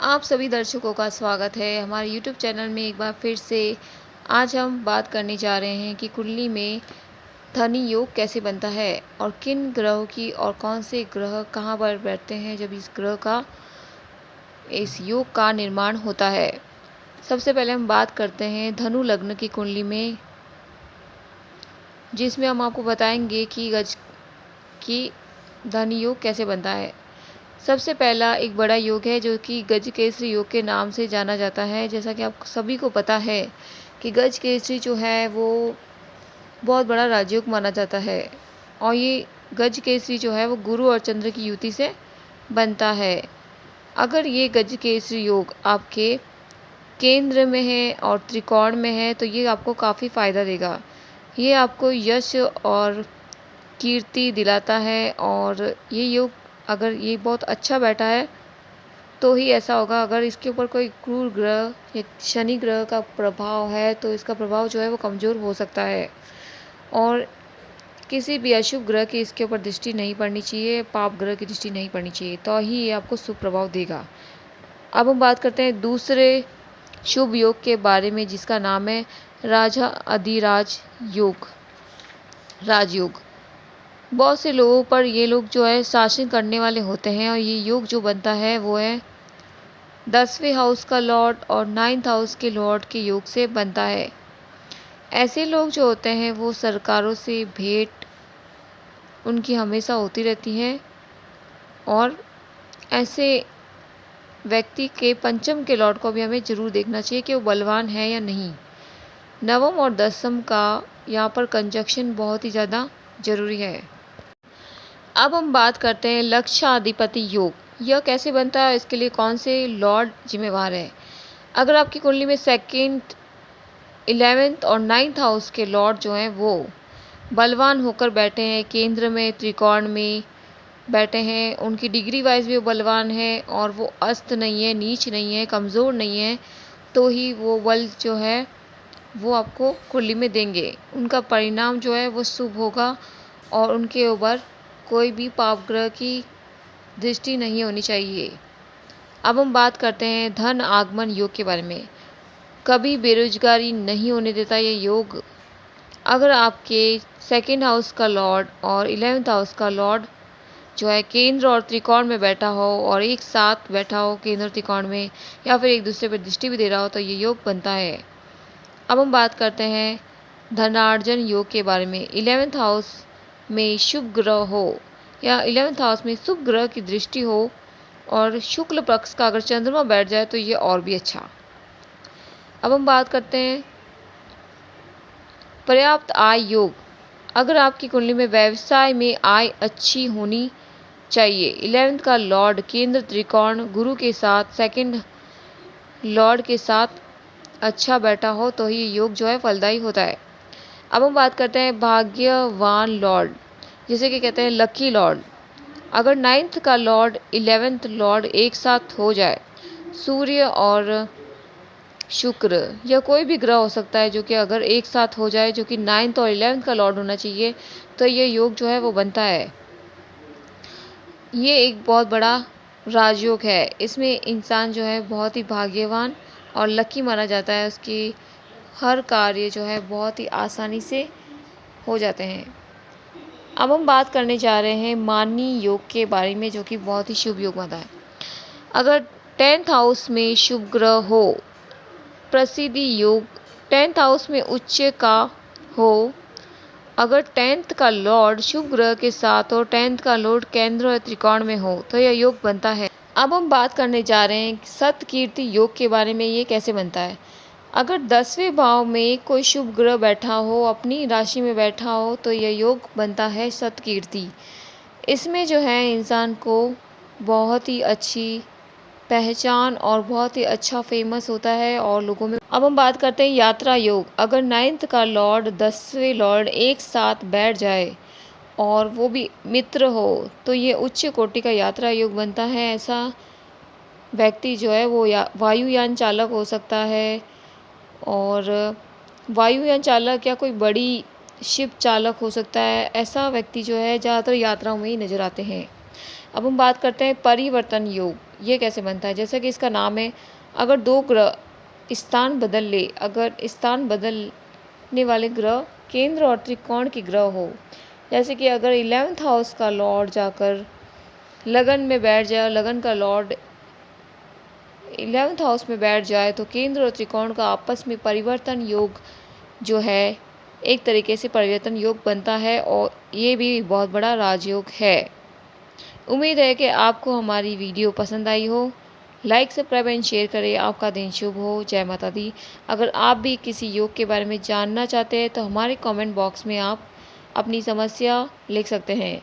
आप सभी दर्शकों का स्वागत है हमारे YouTube चैनल में एक बार फिर से। आज हम बात करने जा रहे हैं कि कुंडली में धनी योग कैसे बनता है और किन ग्रहों की और कौन से ग्रह कहाँ पर बैठते हैं जब इस योग का निर्माण होता है। सबसे पहले हम बात करते हैं धनु लग्न की कुंडली में, जिसमें हम आपको बताएंगे कि धनी योग कैसे बनता है। सबसे पहला एक बड़ा योग है जो कि गजकेसरी योग के नाम से जाना जाता है। जैसा कि आप सभी को पता है कि गजकेसरी जो है वो बहुत बड़ा राजयोग माना जाता है और ये गजकेसरी जो है वो गुरु और चंद्र की युति से बनता है। अगर ये गजकेसरी योग आपके केंद्र में है और त्रिकोण में है तो ये आपको काफ़ी फ़ायदा देगा। ये आपको यश और कीर्ति दिलाता है और ये योग अगर ये बहुत अच्छा बैठा है तो ही ऐसा होगा। अगर इसके ऊपर कोई क्रूर ग्रह या शनि ग्रह का प्रभाव है तो इसका प्रभाव जो है वो कमज़ोर हो सकता है और किसी भी अशुभ ग्रह की इसके ऊपर दृष्टि नहीं पड़नी चाहिए, पाप ग्रह की दृष्टि नहीं पड़नी चाहिए, तो ही ये आपको शुभ प्रभाव देगा। अब हम बात करते हैं दूसरे शुभ योग के बारे में, जिसका नाम है राजा अधिराज योग, राजयोग। बहुत से लोगों पर ये लोग जो है शासन करने वाले होते हैं और ये योग जो बनता है वो है 10वें हाउस का लॉर्ड और 9th हाउस के लॉर्ड के योग से बनता है। ऐसे लोग जो होते हैं वो सरकारों से भेंट उनकी हमेशा होती रहती है और ऐसे व्यक्ति के पंचम के लॉर्ड को भी हमें ज़रूर देखना चाहिए कि वो बलवान है या नहीं। नवम और दसम का यहाँ पर कंजक्शन बहुत ही ज़्यादा ज़रूरी है। अब हम बात करते हैं लक्षाधिपति योग। यह कैसे बनता है, इसके लिए कौन से लॉर्ड जिम्मेवार है। अगर आपकी कुंडली में 2nd, 11th और 9th हाउस के लॉर्ड जो हैं वो बलवान होकर बैठे हैं, केंद्र में त्रिकोण में बैठे हैं, उनकी डिग्री वाइज भी वो बलवान है और वो अस्त नहीं है, नीच नहीं है, कमज़ोर नहीं है, तो ही वो बल जो है वो आपको कुंडली में देंगे। उनका परिणाम जो है वो शुभ होगा और उनके ऊपर कोई भी पाप ग्रह की दृष्टि नहीं होनी चाहिए। अब हम बात करते हैं धन आगमन योग के बारे में। कभी बेरोजगारी नहीं होने देता ये योग। अगर आपके 2nd हाउस का लॉर्ड और 11th हाउस का लॉर्ड जो है केंद्र और त्रिकोण में बैठा हो और एक साथ बैठा हो केंद्र त्रिकोण में, या फिर एक दूसरे पर दृष्टि भी दे रहा हो, तो ये योग बनता है। अब हम बात करते हैं धनार्जन योग के बारे में। 11th हाउस में शुभ ग्रह हो या 11th हाउस में शुभ ग्रह की दृष्टि हो और शुक्ल पक्ष का अगर चंद्रमा बैठ जाए तो ये और भी अच्छा। अब हम बात करते हैं पर्याप्त आय योग। अगर आपकी कुंडली में व्यवसाय में आय अच्छी होनी चाहिए, 11th का लॉर्ड केंद्र त्रिकोण गुरु के साथ 2nd लॉर्ड के साथ अच्छा बैठा हो तो ही योग जो है फलदायी होता है। अब हम बात करते हैं भाग्यवान लॉर्ड, जिसे कि कहते हैं लकी लॉर्ड। अगर 9th का लॉर्ड 11th लॉर्ड एक साथ हो जाए, सूर्य और शुक्र या कोई भी ग्रह हो सकता है जो कि अगर एक साथ हो जाए, जो कि 9th और 11th का लॉर्ड होना चाहिए, तो ये योग जो है वो बनता है। ये एक बहुत बड़ा राजयोग है। इसमें इंसान जो है बहुत ही भाग्यवान और लकी माना जाता है। उसकी हर कार्य जो है बहुत ही आसानी से हो जाते हैं। अब हम बात करने जा रहे हैं मानी योग के बारे में, जो कि बहुत ही शुभ योग माना है। अगर 10th हाउस में शुभ ग्रह हो, प्रसिद्धि योग 10th हाउस में उच्च का हो, अगर 10th का लॉर्ड शुभ ग्रह के साथ और 10th का लॉर्ड केंद्र और त्रिकोण में हो तो यह योग बनता है। अब हम बात करने जा रहे हैं सतकीर्ति योग के बारे में। ये कैसे बनता है। अगर 10वें भाव में कोई शुभ ग्रह बैठा हो, अपनी राशि में बैठा हो, तो यह योग बनता है सतकीर्ति। इसमें जो है इंसान को बहुत ही अच्छी पहचान और बहुत ही अच्छा फेमस होता है और लोगों में। अब हम बात करते हैं यात्रा योग। अगर 9th का लॉर्ड 10वें लॉर्ड एक साथ बैठ जाए और वो भी मित्र हो तो ये उच्च कोटि का यात्रा योग बनता है। ऐसा व्यक्ति जो है वो वायुयान चालक हो सकता है और वायुयान चालक या कोई बड़ी शिप चालक हो सकता है। ऐसा व्यक्ति जो है ज़्यादातर यात्राओं में ही नज़र आते हैं। अब हम बात करते हैं परिवर्तन योग। ये कैसे बनता है? जैसा कि इसका नाम है, अगर दो ग्रह स्थान बदल ले, अगर स्थान बदलने वाले ग्रह केंद्र और त्रिकोण के ग्रह हो, जैसे कि अगर 11th हाउस का लॉर्ड जाकर लगन में बैठ जाए और लगन का लॉर्ड 11th हाउस में बैठ जाए, तो केंद्र और त्रिकोण का आपस में परिवर्तन योग जो है, एक तरीके से परिवर्तन योग बनता है और ये भी बहुत बड़ा राजयोग है। उम्मीद है कि आपको हमारी वीडियो पसंद आई हो। लाइक, सब्सक्राइब एंड शेयर करें। आपका दिन शुभ हो। जय माता दी। अगर आप भी किसी योग के बारे में जानना चाहते हैं तो हमारे कमेंट बॉक्स में आप अपनी समस्या लिख सकते हैं।